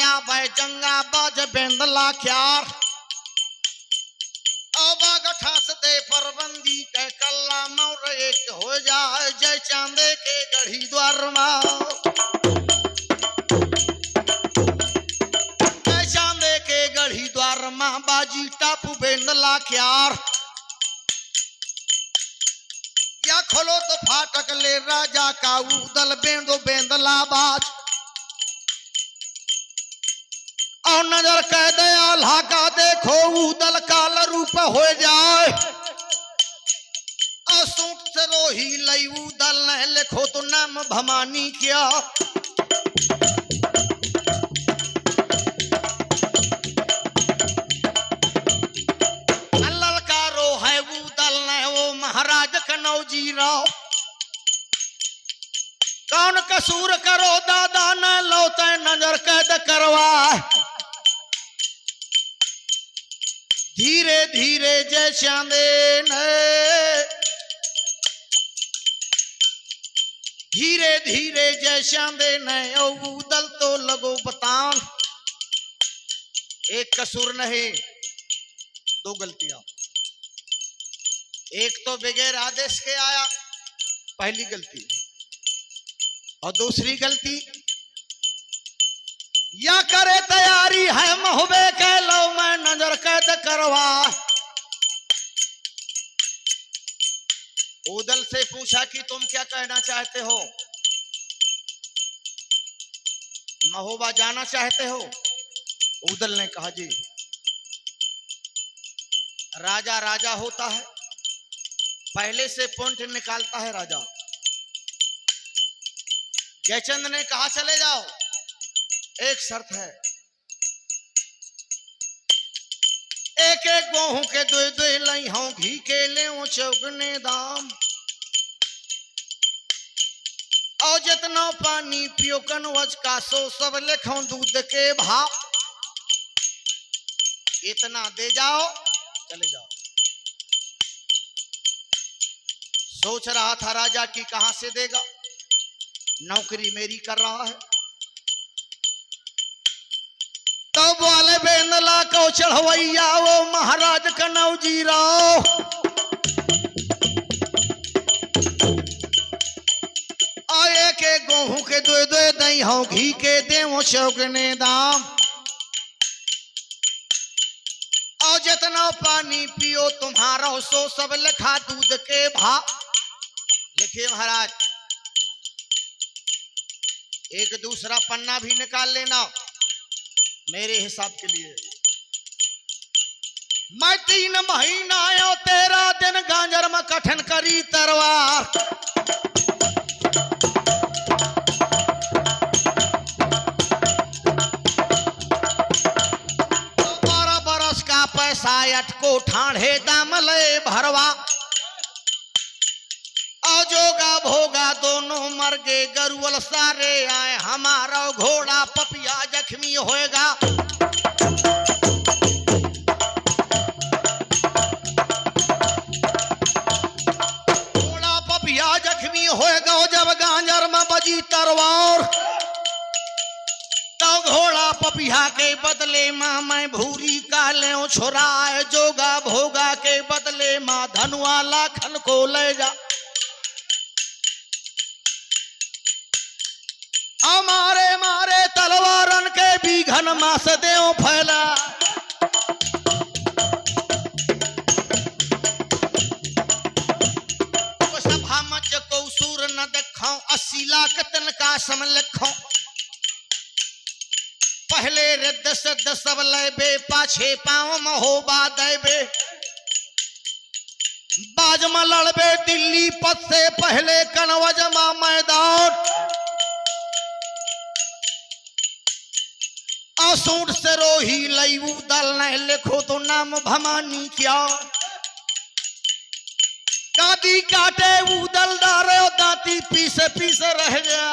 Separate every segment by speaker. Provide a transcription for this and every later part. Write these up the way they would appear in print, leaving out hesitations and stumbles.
Speaker 1: आया भाई जंगा बाज बेंदला क्यार ठास दे परबंदी के कल्ला मोर एक हो जाए जय चांदे के गढ़ी द्वार जय चांदे के गढ़ी द्वार मां बाजी टापू बेंदला क्यार या खोलो तो फाटक ले राजा का उदल बेंदो बेंदला बाज और नजर कह दयाल का देखो उदल काल रूप हो जाए सूट से रोही लई उदल न लिखो तो नाम भवानी क्या ललकारो है उदल न वो महाराज कनौजी राव कौन कसूर करो दादा न लौटे नजर कैद करवा धीरे धीरे जय चांदे धीरे धीरे जय चांदे न उदल तो लगो बतान एक कसूर नहीं दो गलतियां एक तो बगैर आदेश के आया पहली गलती और दूसरी गलती या करे तैयारी है महुबे के लो मैं नजर कैद करवा उदल से पूछा कि तुम क्या कहना चाहते हो महोबा जाना चाहते हो उदल ने कहा जी राजा राजा होता है पहले से पॉइंट निकालता है राजा जयचंद ने कहा चले जाओ एक शर्त है एक एक गेहूं के दो दो लई हूं घी के ले चौगने दाम और जितना पानी पियो कनवज का सो सब लिखो दूध के भाव इतना दे जाओ चले जाओ सोच रहा था राजा की कहां से देगा नौकरी मेरी कर रहा है तब वाले बेंदला को चढ़वैया वो महाराज कनौजी राव आए के गेहूं के दो दो दही हो घी के देवो चौगने दाम और जितना पानी पियो तुम्हारा सो सब लिखा दूध के भाव लिखिए महाराज एक दूसरा पन्ना भी निकाल लेना मेरे हिसाब के लिए मैं 3 महीना आयो 13 दिन गांजर में कठन करी तरवार 12 बरस का पैसा अटको ठाढ़े दाम ले भरवा जोगा भोगा दोनों मर गए गरुवल सारे आए हमारा घोड़ा पपिया जख्मी होएगा घोड़ा पपिया जख्मी होएगा जब गांजर में बजी तरवार तो घोड़ा पपिया के बदले मां मैं भूरी का ले छोराए जोगा भोगा के बदले मां धनुआ लाखन को ले जा हमारे मारे तलवारन के भी घन मास देव फैला सभा मच को सूर न देखो 80 लाख तन का सम लिखो पहले रिद्ध सिद्ध सब लेबे पाछे पाँव महोबा देबे बाज में लड़बे दिल्ली पद से पहले कनवज मा मैदान सूट से रोही लई उदल न लिखो तो नाम भवानी क्या गादी काटे उदल डारे दांती पीस पीस रह गया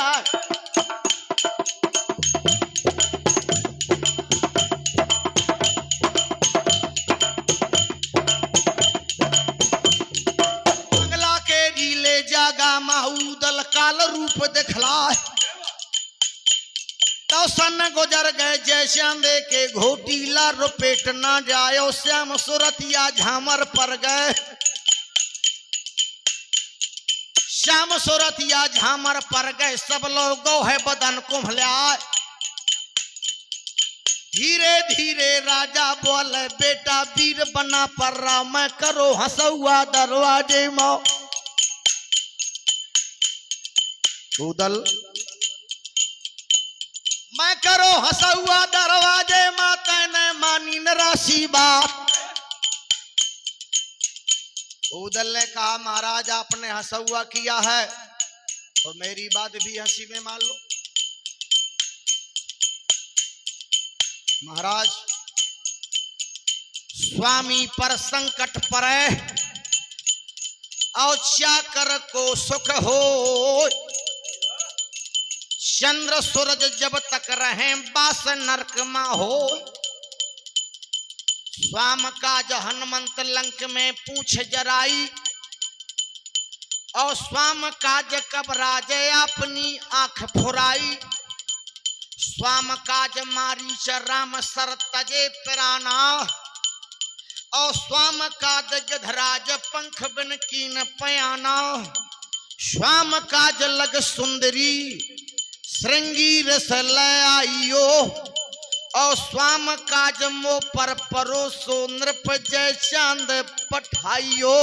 Speaker 1: अगला के रीले जागा माउदल काल रूप दिखला तो सन गुजर गए जैसे दे के घोटीला रुपेट ना जायो श्याम सुरतिया झामर पर गए श्याम सुरतिया झामर पर गए सब लोग है बदन कुम्हल्या धीरे धीरे राजा बोले बेटा वीर बना पर रहा मैं करो हंसुआ दरवाजे में उदल मैं करो हंसुआ दरवाजे में तैने मानी न राशि बात उदल ने कहा महाराज आपने हंसुआ किया है तो मेरी बात भी हंसी में मान लो महाराज स्वामी पर संकट पड़े और चाकर को सुख हो चंद्र सूरज जब तक रहे बास नरक में हो स्वाम काज हनुमंत लंक में पूछ जराई और स्वाम काज कब राजे अपनी आंख फुराई स्वाम काज मारीच राम सर तजे पिराना और स्वाम काज गधराज पंख बिन कीन पयाना स्वाम काज लग सुंदरी श्रृंगी रस आइयो और स्वाम काज मो पर परोसो नृप जय चांद पठाइयो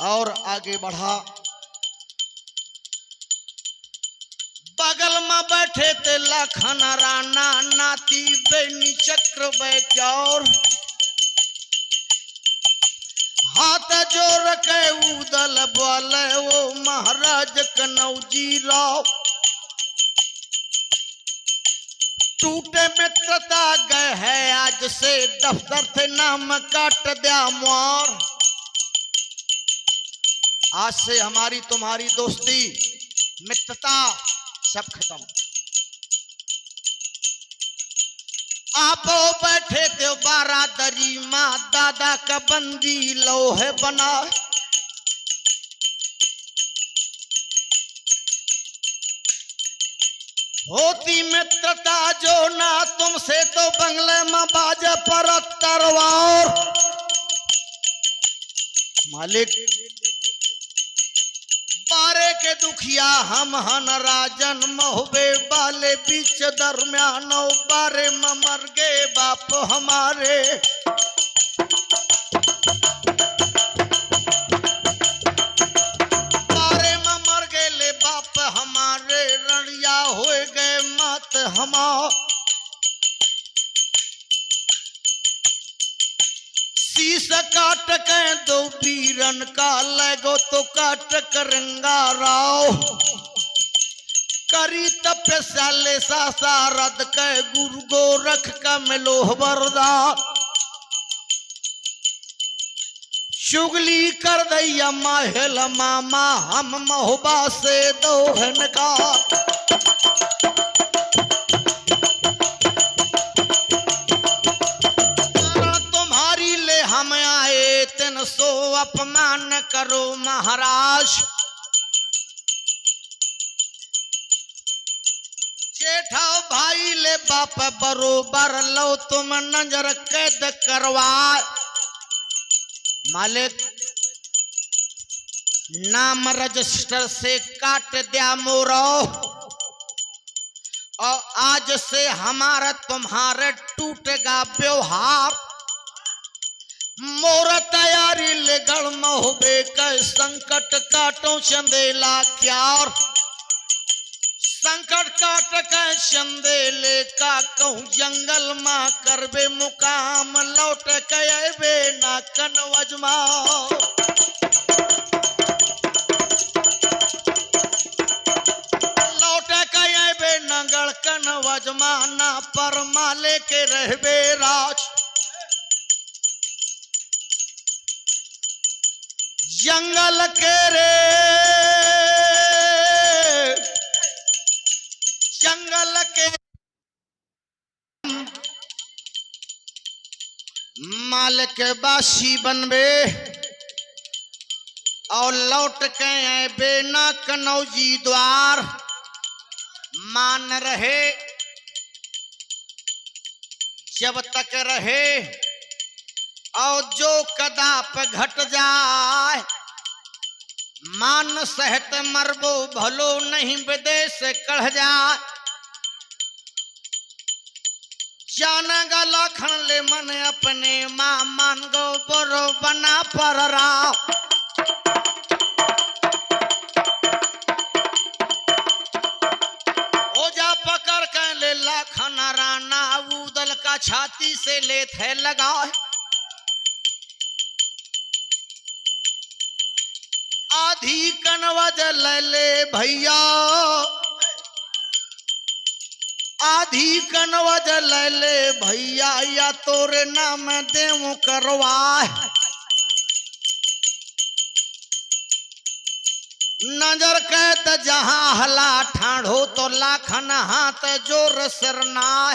Speaker 1: और आगे बढ़ा बगल में बैठे थे लखन राणा नाती बेनी चक्र बैचौर हाथ जोड़ के उदल बोले वो महाराज कनौजी राव टूटे मित्रता गए है आज से दफ्तर थे नाम काट दिया मोर आज से हमारी तुम्हारी दोस्ती मित्रता सब खत्म आप बैठे थे बारादरी माँ दादा का बंदी लोहे बना होती मित्रता जो ना तुमसे तो बंगले में बाजे पर तरवार मालिक बारे के दुखिया हम हन राजन महुबे वाले बीच दरमियान बारे में मर गए बाप हमारे बारे में मर गए ले बाप हमारे रणिया हो गए मात हमार शीश काट के दो वीरन का लगो तो काट करंगा राव करी तपस्या ले सासा रद के गुरु गोरख का मिलोह बरदा चुगली कर दैया माहेल मामा हम महुबा से दोहन का हम आए तेन सो अपमान करो महाराज जेठा भाई ले बाप बरोबर लो तुम नजर कैद करवा मालिक नाम रजिस्टर से काट दिया मोरो और आज से हमारा तुम्हारे टूटेगा व्यवहार मोर तैयारी ले गढ़ महुबे का संकट काटो चंदेला क्यार संकट काट के चंदेले का कहूँ जंगल में करबे मुकाम लौट के अबे ना कनवजमा लौट के अबे नगड़ कनवजमा ना पर माले के रहबे राज जंगल के रे जंगल के मालिक बासी बनबे और लौट के बेना कनौजी द्वार मान रहे जब तक रहे, और जो कदाप घट जाए, मान सहत मरबो भलो नहीं विदेश कढ़ जाए। जान गला खन ले मन अपने मां, मान गो बरो बना पर रा। ओजा पकड़ कर ले लाखन राना, उदल का छाती से ले थे लगा। आधी कनवज ले भैया, आधी कनवज ले भैया, या तोरे नाम देव करवा। नजर कैद जहां हला ठाढ़ो, तो लाखन हाथ जोर सरना।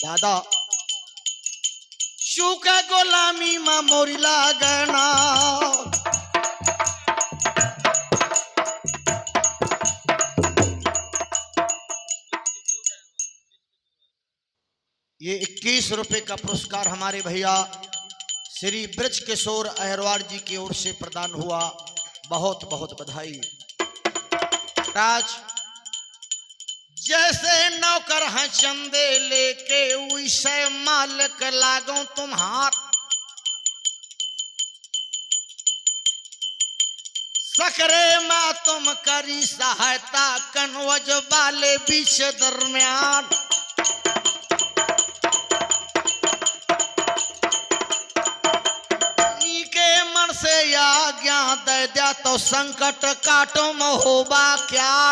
Speaker 1: दादा शूका गुलामी मा मोरी लागना। ये 21 रुपए का पुरस्कार हमारे भैया श्री ब्रज किशोर अहरवार जी की ओर से प्रदान हुआ। बहुत बहुत बधाई। राज जैसे नौकर हैं चंदे लेके, वैसे मालिक लागो तुम्हार। सकरे माँ तुम करी सहायता, कनवज वाले बीच दरमियान। से आज्ञा दे दिया, तो संकट काटो महोबा क्या।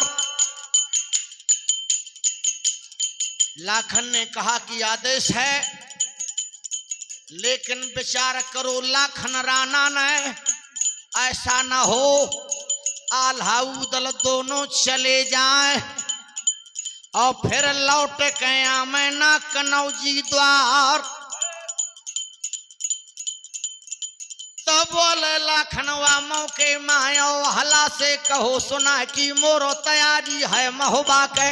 Speaker 1: लाखन ने कहा कि आदेश है, लेकिन विचार करो लाखन राणा ने, ऐसा ना हो आल्हा उदल दोनों चले जाएं और फिर लौट के आमे ना कनौजी द्वार। तो बोले लाखनवा मौके मायो, हला से कहो सुना कि मोरो तैयारी है महोबा के।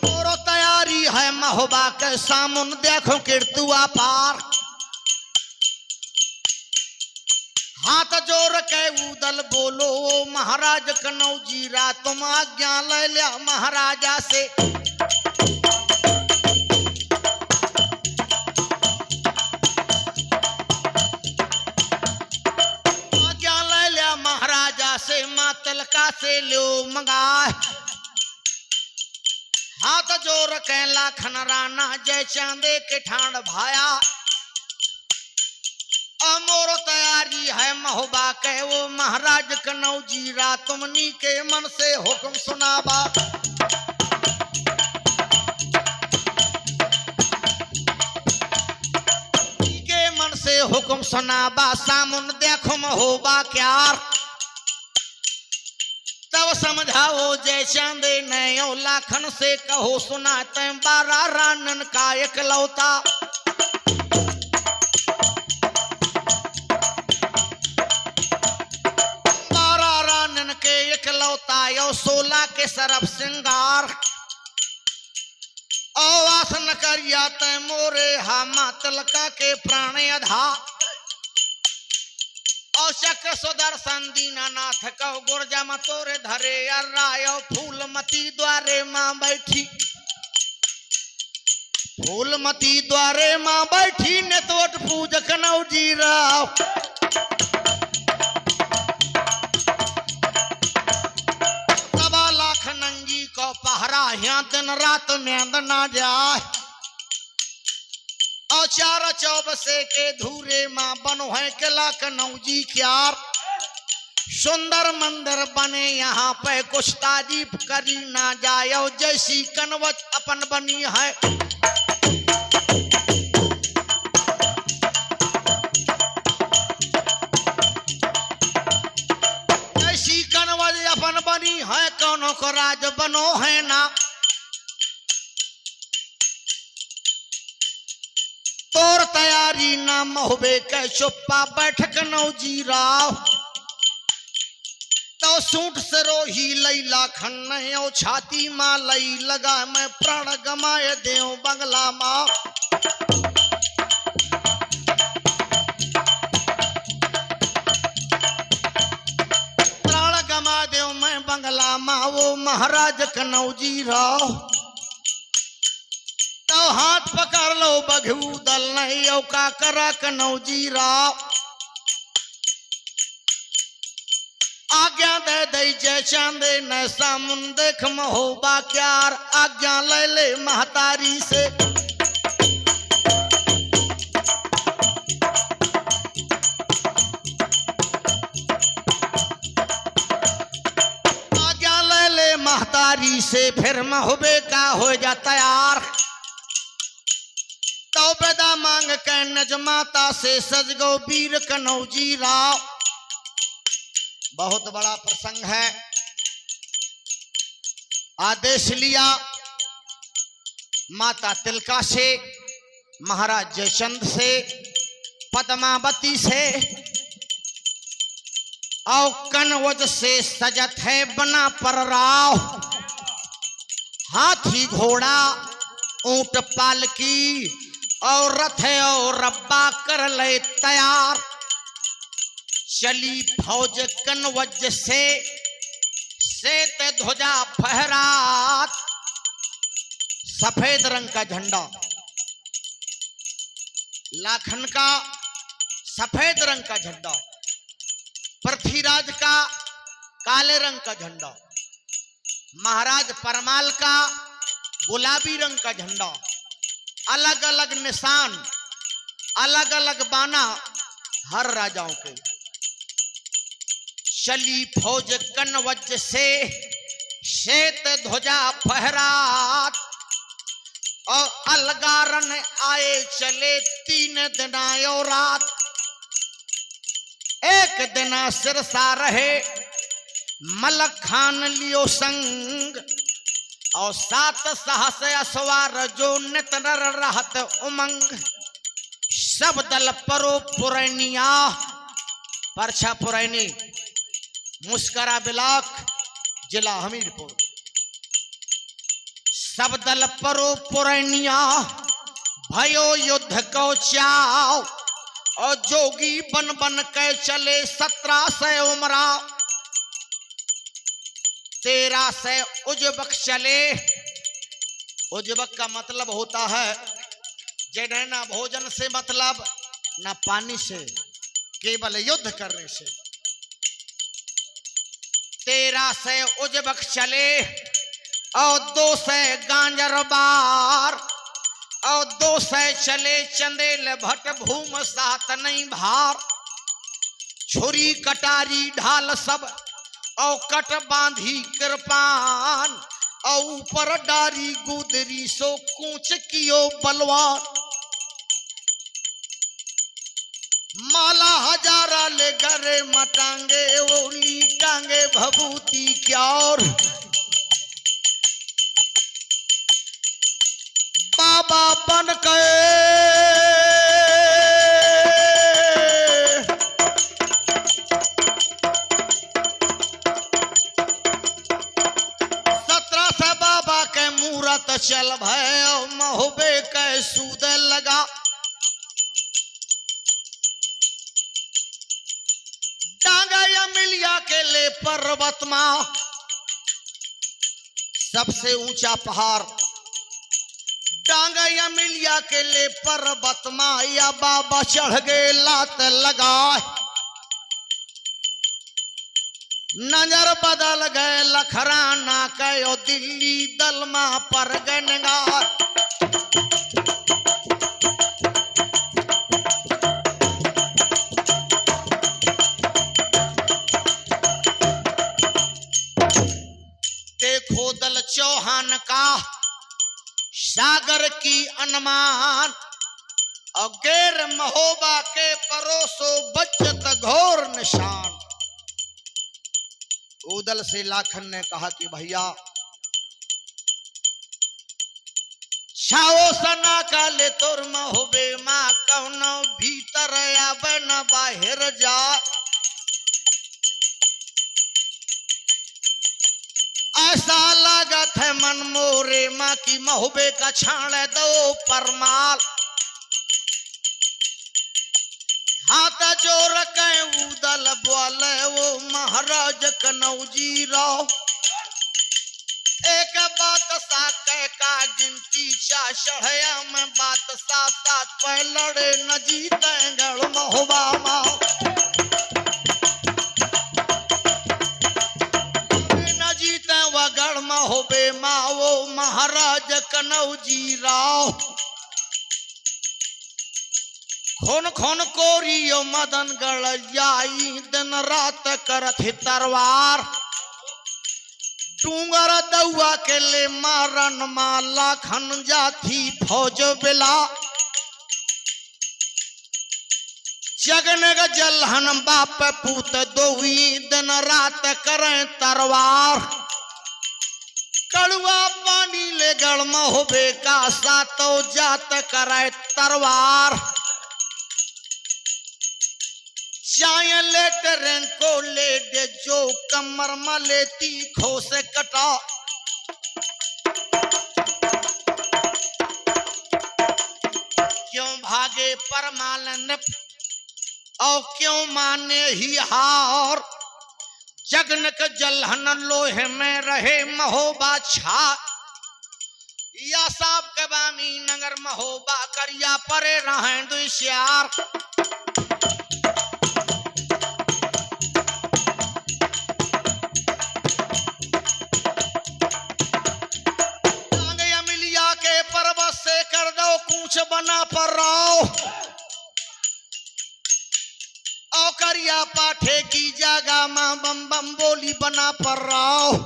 Speaker 1: मोरो तैयारी है महोबा के, सामुन देखो कीर्तुआ पार। हाथ जोड़ के उदल बोलो, महाराज कनौजी रा तुम आज्ञा ले लिया महाराजा से। आज्ञा ले लिया महाराजा से, मां तिलका से लो मंगाए। हाथ जोड़ के लाखन राणा, जय चांदे के ठाण भाया। मोर तैयारी है महोबा के, वो महाराज कनौजी रा तुमनी के मन से हुक्म सुनाबा। के मन से हुक्म सुनाबा, सामुन देखो महोबा क्या। तब समझाओ जय चांदे नयो, लाखन से कहो सुना तय 12 रानन का एकलौता। यो 16 के सरफ सिंगार, आवासन करिया तय मोरे हामा तिलका के प्राण अधा। और चक्र सुदर्शन दीनानाथ कहो गुर्जा मतोरे धरे, अर्रायो फूलमती द्वारे मां बैठी। फूलमती द्वारे मां बैठी, नेतोट पूज कनौजी राव। नंगी को पहरा, यहाँ दिन रात नींद ना जाए। और 4 चौबसे के धूरे मां बनो है किला कनौजी क्यार। सुंदर मंदिर बने यहाँ पे, कुछ तारीफ करी ना जाए, जैसी कनवज अपन बनी है। जैसी कनवज अपन बनी है, कौनों को राज बनो है ना। तोर तैयारी ना महोबे के चुप्पा बैठक नौजी राव तो सूट से रोही लई लाखन नहीं छाती माँ लई लगा मैं प्राण गमाए देव बंगला माँ प्राण गमा देव मैं बंगला माँ वो महाराज कनौजी राव तो हाथ पकड़ लो बघू दल नहीं औ का करा कनौजी राव आज्ञा दे दई जय चांदे न सामुन देख महोबा क्यार आज्ञा ले ले महतारी से आज्ञा ले ले महतारी से फिर महोबे का हो जा तैयार तो बेदा मांग के नजमाता से सजगो वीर कनौजी राव बहुत बड़ा प्रसंग है आदेश लिया माता तिलका से महाराज जयचंद से पद्मावती से और कनवज से सजत है बना पर राव हाथी घोड़ा ऊंट पालकी और रथ और रब्बा कर ले तैयार चली फौज कनवज से श्वेत ध्वजा फहरात सफेद रंग का झंडा लाखन का सफेद रंग का झंडा पृथ्वीराज का काले रंग का झंडा महाराज परमाल का गुलाबी रंग का झंडा अलग अलग निशान अलग अलग बाना हर राजाओं के चली फौज कनवज से श्वेत ध्वजा फहरात और अलगारन आए चले 3 दिन और रात एक दिन सिरसा रहे मलक खान लियो संग और 7 सहस असवार जो नित नर रहत उमंग सब दल परो पुरैनिया परछा पुरैनी मुस्करा बिलाक जिला हमीरपुर सब दल परो पुरैनिया भयो युद्ध को चाव और जोगी बन बन के चले 1700 उमरा 1300 उजबक चले उजबक का मतलब होता है जिन्हें ना भोजन से मतलब ना पानी से केवल युद्ध करने से 1300 उजबक चले और 200 गांजर बार और 200 चले चंदेल भट्ट भूम सात नहीं भार छुरी कटारी ढाल सब और कट बांधी कृपान और ऊपर डारी गुदरी सो कूच कियो बलवान माला हजारा ले गरे मटांगे ओली टांगे भभूति क्या और बाबा बन गए 1700 बाबा के मूरत चल भय महोबे के सूद लगा मिलिया के ले पर्वत मां सबसे ऊंचा पहाड़ डांगा मिलिया के ले पर्वत मां या बाबा चढ़ गए लात लगा नजर बदल गए लखराना कयो दिल्ली दलमा पर गनगा दल चौहान का सागर की अनुमान और गैर महोबा के परोसो बचत घोर निशान। उदल से लाखन ने कहा कि भैया छाओ सना काले तोर महोबे माँ कौनो भीतर आवे न बाहर जा। ऐसा लागत है मन मोरे माँ की महोबे का छाण दो परमाल। हाथ जोर के उदल बोले वो महाराज कनौजी राव। एक बात सा कह का गिनती चा चढ़या में बात सा साथ पे लड़े न जीते गढ़ महोबा माँ। न जीते वह गढ़ महोबे माँ वो महाराज कनौजी राव। खोन खोन कोरियो मदन गढ़ जाई दिन रात करत ही तरवार। डूंगर दउआ के ले मारन माला खन जाती फौज बिला। जगनग जलहन बाप पूत दोही दिन रात करें तरवार। कड़ुआ पानी ले गढ़ महोबे का सातो जात करे तरवार। जाए लेट को लेट जो कमर में लेती खो से कटा। क्यों भागे परमानंद और क्यों माने ही हार। जगनक जलहन लोहे में रहे महोबा छा। या साहब के बामी नगर महोबा करिया परे रहें दुश्यार। कूच बना पर राव और करिया पाठे की जगह मां बम बम बोली बना पर राव।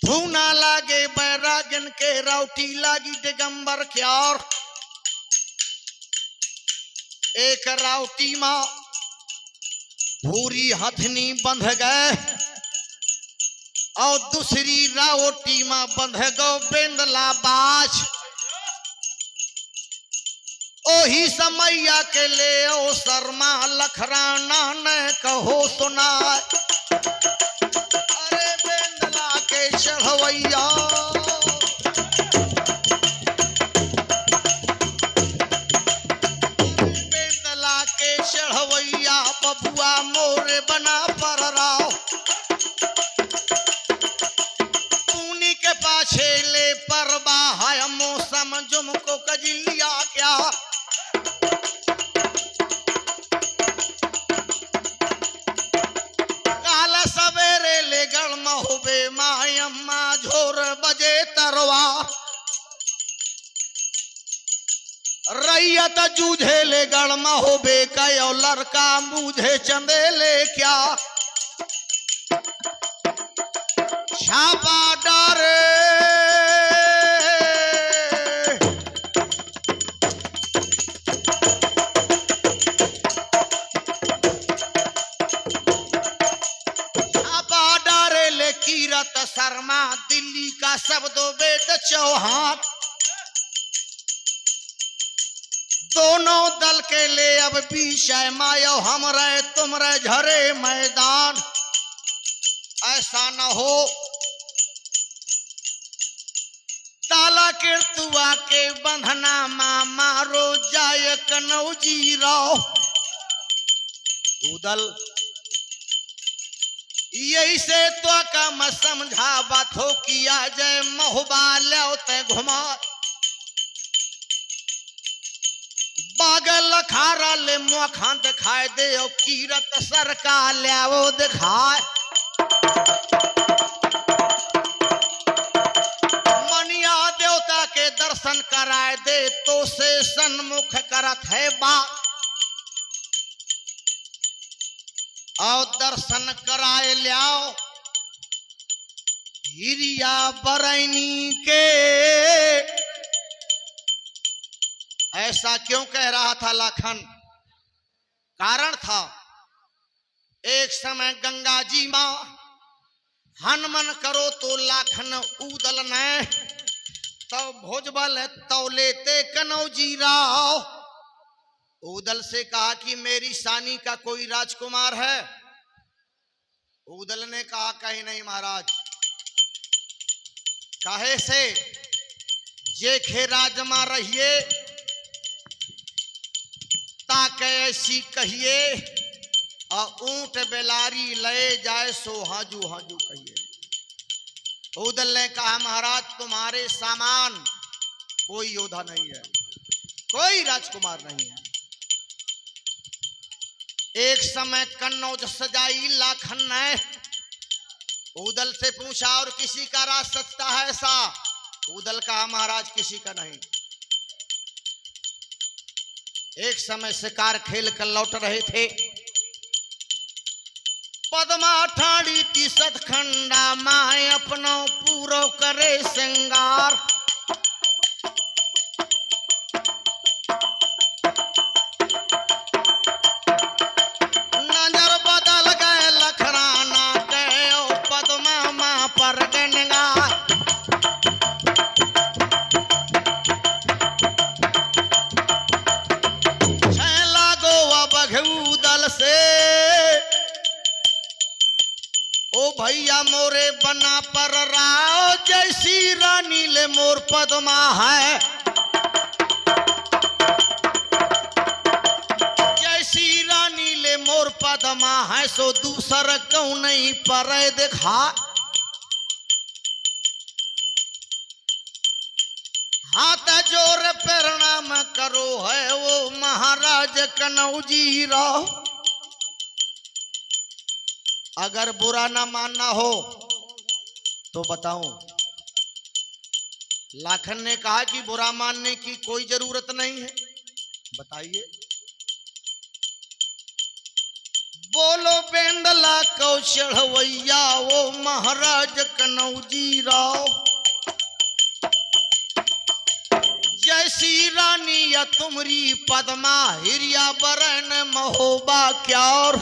Speaker 1: धूना लागे बैरागन के राउटी लागी दिगंबर क्यार। एक राउटी मां भूरी हथनी बंध गए और दूसरी रावटी में बंध गो बेंदला बाज। ओही समैया के ले ओ शर्मा लखराना न कहो सुना। अरे बेंदला के चढ़वैया बेंदला के चढ़वैया बबुआ मोरे बना पर राव। छेले परबा है मौसम जुमको कजिलिया क्या। काला सवेरे ले गढ़ महोबे मायम्मा झोर बजे तरवा। रैयत जूझे ले गढ़ महोबे कयो लड़का बूझे चंदेले क्या। छापा डारे कीरत शर्मा दिल्ली का शब्दों वेद चौहान। दोनों दल के ले अब विषय मायो हम रहे तुम रहे झरे मैदान। ऐसा न हो ताला किरतुआ के बंधना मां मारो जाय कनौजी राव। उदल यही से तो कम समझा बाथो किया जय महोबा लो ते घुमा। बागल खारा ले मुखा दिखाए दे ओ कीरत सरका ले दिखाए। मनिया देवता के दर्शन कराए दे तो से सन्मुख करत है बा। और दर्शन कराए लियाओ हिरिया बरैनी के। ऐसा क्यों कह रहा था लाखन? कारण था एक समय गंगा जी मां हनुमन करो तो लाखन ऊदल न, तब भोजबल तौलेते कनौजी राव। ऊदल से कहा कि मेरी सानी का कोई राजकुमार है? ऊदल ने कहा कहीं नहीं महाराज। काहे से? जे खे राजमा रहिए ताके ऐसी कहिए, और ऊंट बेलारी ले जाए सो हाजू हाजू कहिए। ऊदल ने कहा महाराज तुम्हारे सामान कोई योद्धा नहीं है, कोई राजकुमार नहीं है। एक समय कन्नौज सजाई लाखन ने। ऊदल से पूछा और किसी का राज सचता है ऐसा? ऊदल कहा महाराज किसी का नहीं। एक समय शिकार खेल कर लौट रहे थे। पद्मा ठाड़ी तीसत खंडा माए अपनो पूरो करे श्रृंगार। नजर बदल गए लखराना के ओ पद्मा मां पर गनगा। लागो अब ऊदल से ओ भैया मोरे बना पर राव, जैसी रानी ले मोर पद्मा है, जैसी रानी ले मोर पद्मा है, सो दूसर क्यों नहीं पर देखा। हाथ जोर प्रणाम करो है वो महाराज कनौजी राव। अगर बुरा ना मानना हो तो बताऊं। लाखन ने कहा कि बुरा मानने की कोई जरूरत नहीं है, बताइए। बोलो बेंदला को चढ़वैया वो महाराज कनौजी राव। जैसी रानी या तुमरी पद्मा, हिरिया बरन महोबा क्या और।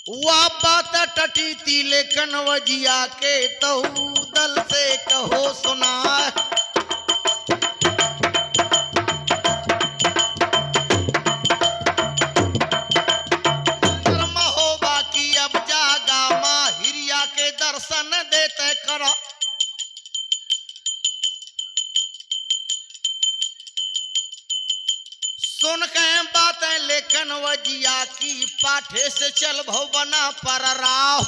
Speaker 1: वह बात टटी थी लेकिन वजिया के तो ऊदल से कहो सुना। महोबा की अब जागा मां, हिरिया के दर्शन देते करो। सुन के बातें लेकिन वजिया की, पाठे से चल भवना पर राव।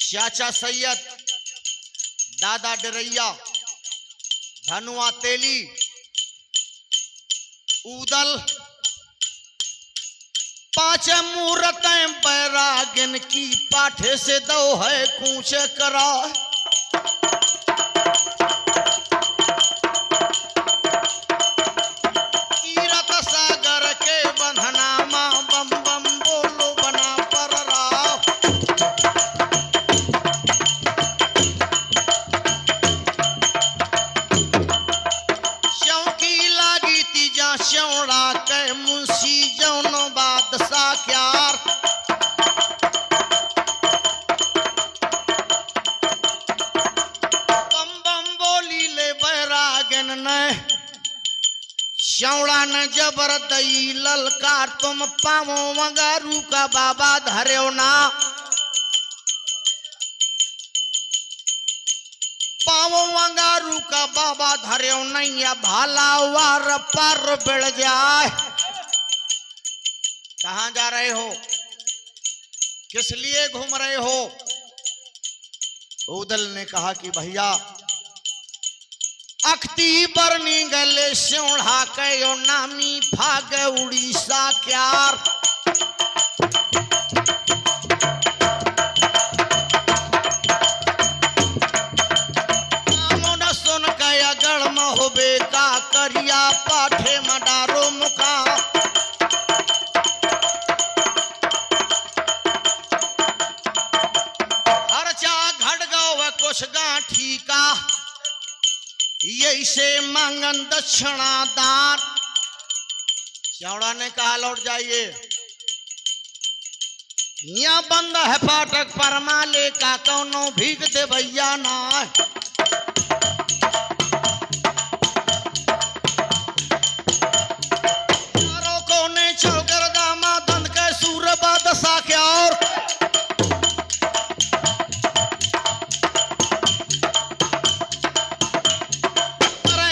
Speaker 1: चाचा सैयद, दादा डरैया, धनुआ तेली, ऊदल, पांच मूर्तें बैरागिन की, पाठे से दो है कूच करा। चौड़ा के मुंशी जौनो बादशाह क्यार। बम बम बोली ले बैरागन ने, चौड़ा ने जबर दई ललकार, तुम पावो मंगारू का बाबा धर्यो ना। पावो अंगारू का बाबा धर्यो नहीं, भाला वार पर बिड़ जाए। कहां जा रहे हो, किस लिए घूम रहे हो? ऊदल ने कहा कि भैया अख्ती बरनी गले स्योढ़ा कयो नामी भाग उड़ीसा क्यार। बेका करिया पाठे मडारो मुका। खर्चा घट गो कुछ गांठी का, यही से मांगन दक्षिणा दान। चौड़ा ने कहा लौट जाइए, यहाँ बंद है फाटक पर माले का कौनो भीग दे भैया ना। कोने चौकर दामा दंद के सूर बादशा के और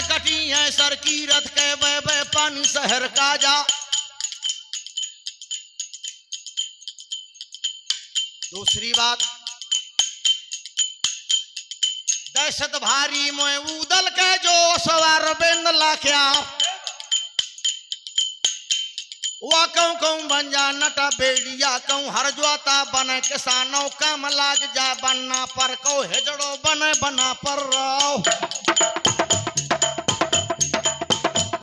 Speaker 1: कटी है सर की रथ के बे पानी शहर का जा। दूसरी बात, दहशत भारी मोए उदल के जो सवार बेंद लाख्या वा कहूँ बन जा नटा बेड़िया कहूँ हर ज्वाता बने किसानों काम लाग जा बनना पर को हेजड़ो बने बना पर रहो।